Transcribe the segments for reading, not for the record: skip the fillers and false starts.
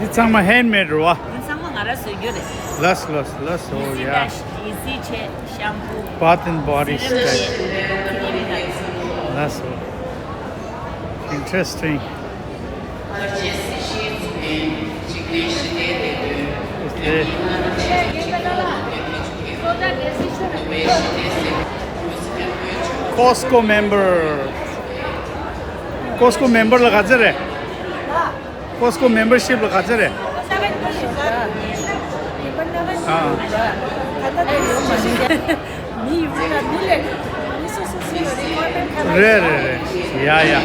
It's handmade, right? Less. Oh yeah. Easy shampoo. Bath and body spray. Cream. That's interesting. Costco member la gazare. Costco membership la gazare. Rare. Yeah.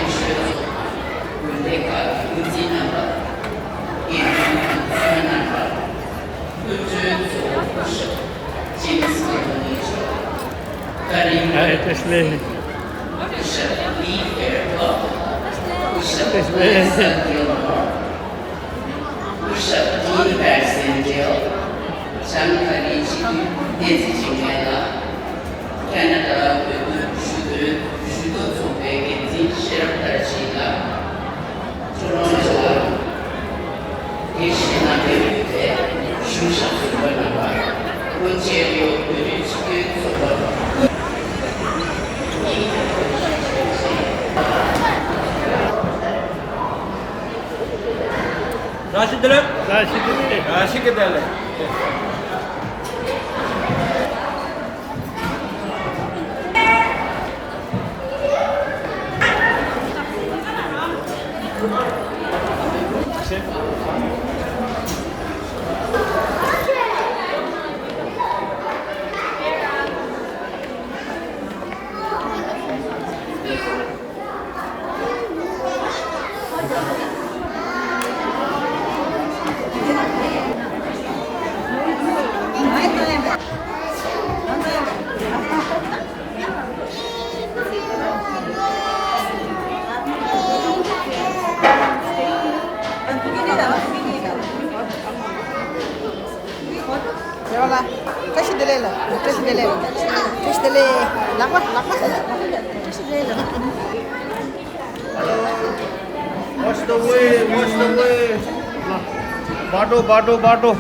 Rashidale. Watch the way. Bado.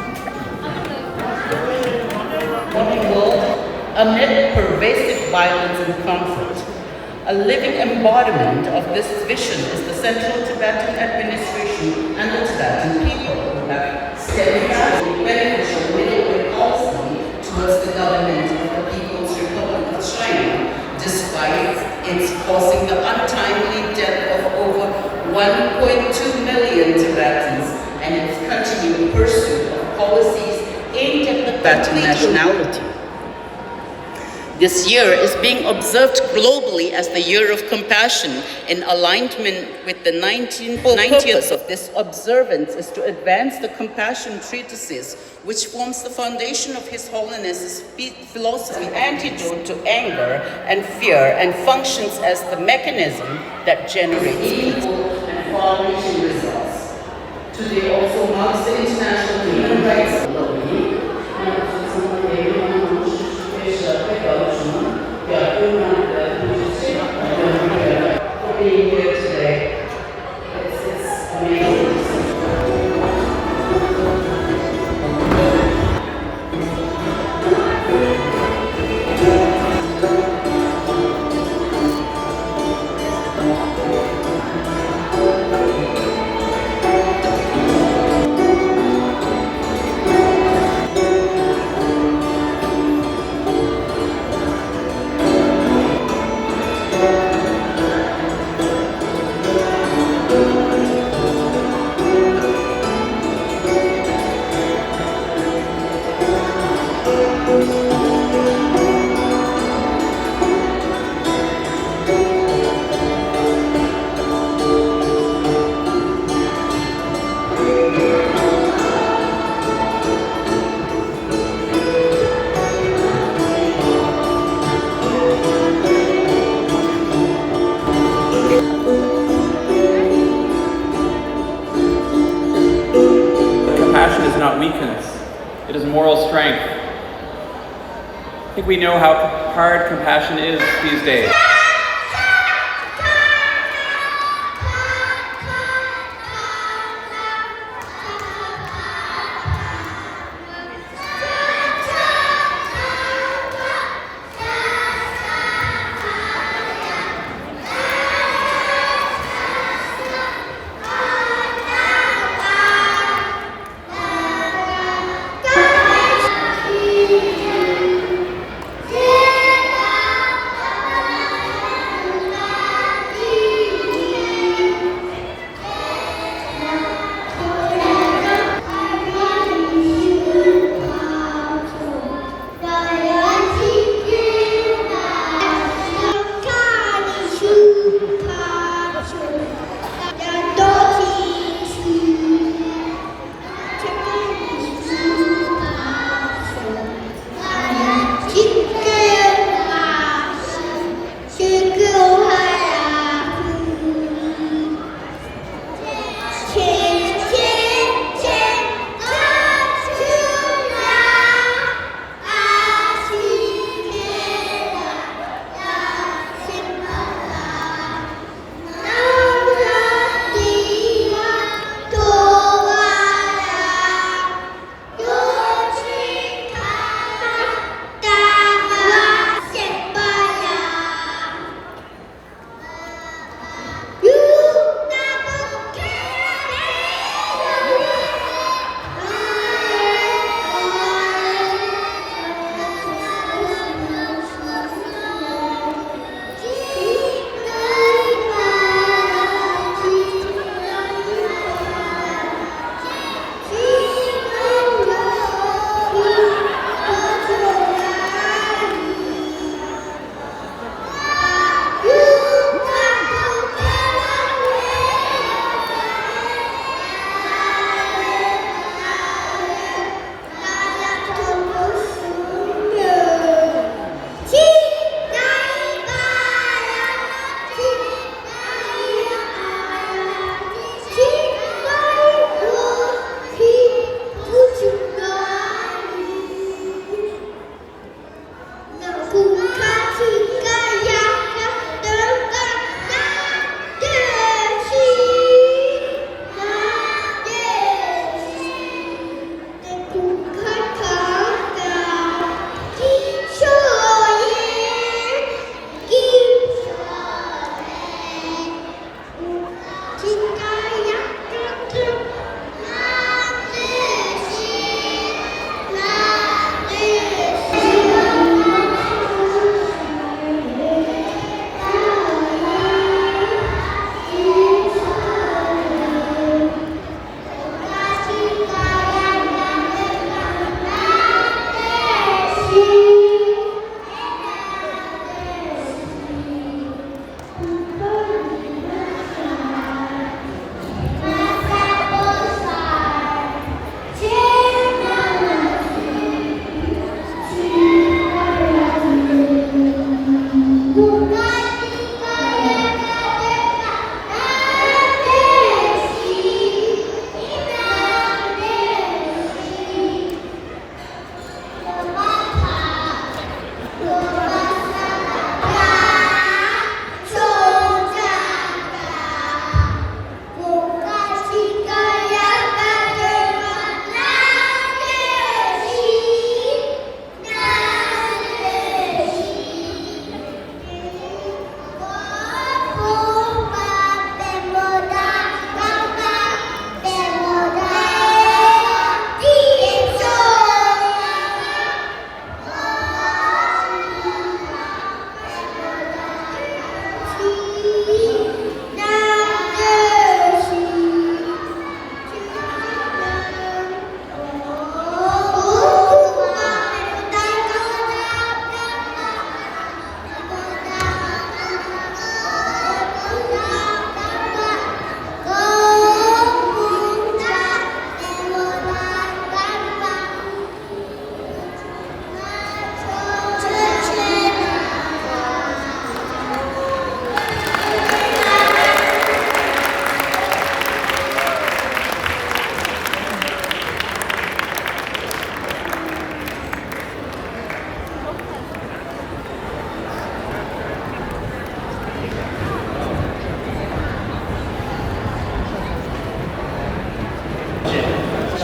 Amid pervasive violence and conflict, a living embodiment of this vision is the Central Tibetan administration and the Tibetan people who have steadfastly beneficial middle policy towards the government of the People's Republic of China, despite its causing the untimely death of over 1.2 million Tibetans and its continued pursuit of policies aimed at the Tibetan nationality. This year is being observed globally as the Year of Compassion in alignment with the 90th of this observance is to advance the compassion treatises, which forms the foundation of His Holiness's philosophy, antidote to anger and fear, and functions as the mechanism that generates peaceful and far-reaching results. Today also marks the International Human Rights Day. For being here today. It's amazing. Compassion is not weakness, it is moral strength. I think we know how hard compassion is these days.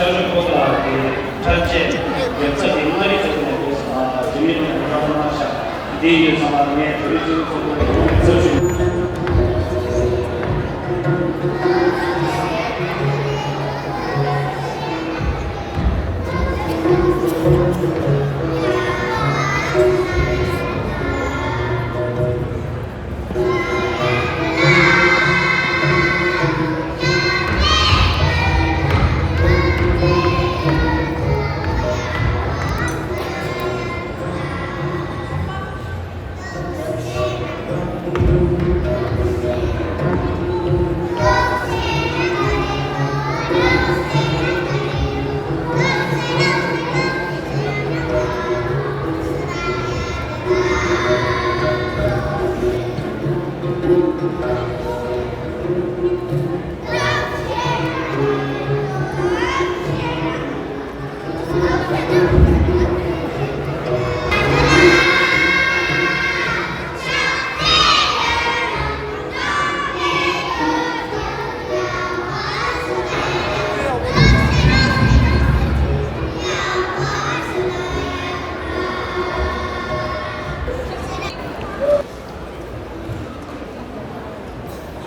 저녁보다 전체 역사의 인물이 되는 곳에서 주민을 방문하셔 내일 상황에 보여주는 것을 써주는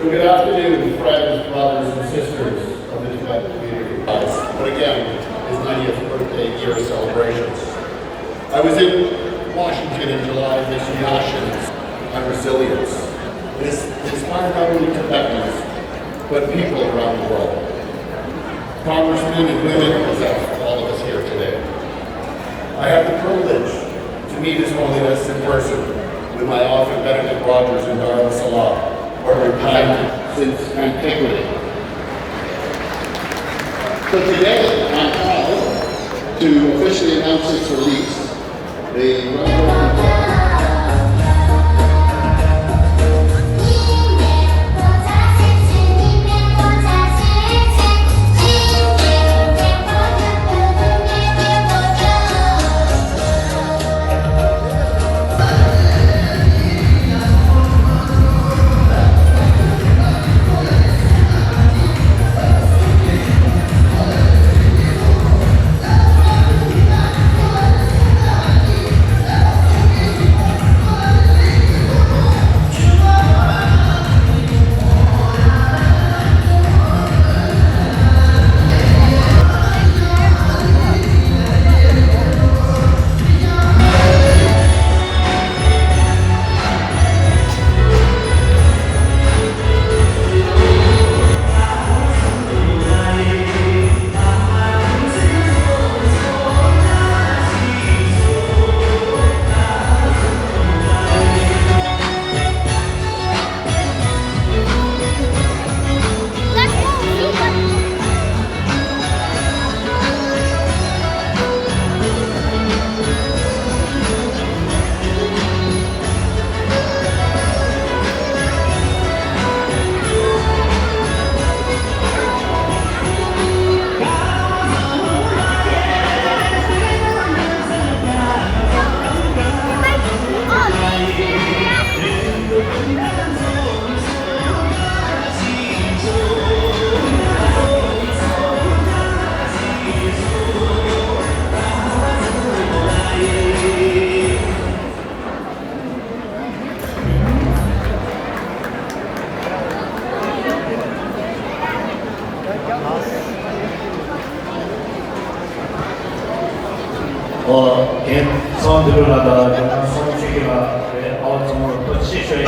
So good afternoon, friends, brothers, and sisters of the Tibet community. But again, his 90th birthday year celebrations. I was in Washington in July this year on resilience. It inspired not only Tibetans, but people around the world. Congressmen and women represent all of us here today. I have the privilege to meet His Holiness in person with my author Benedict Rogers in Dar es Salaam, where we've had since antiquity. So today, I'm proud to officially announce its release. The 옛 사원들을 하다 약간 성체계가 아웃성으로 또 실수해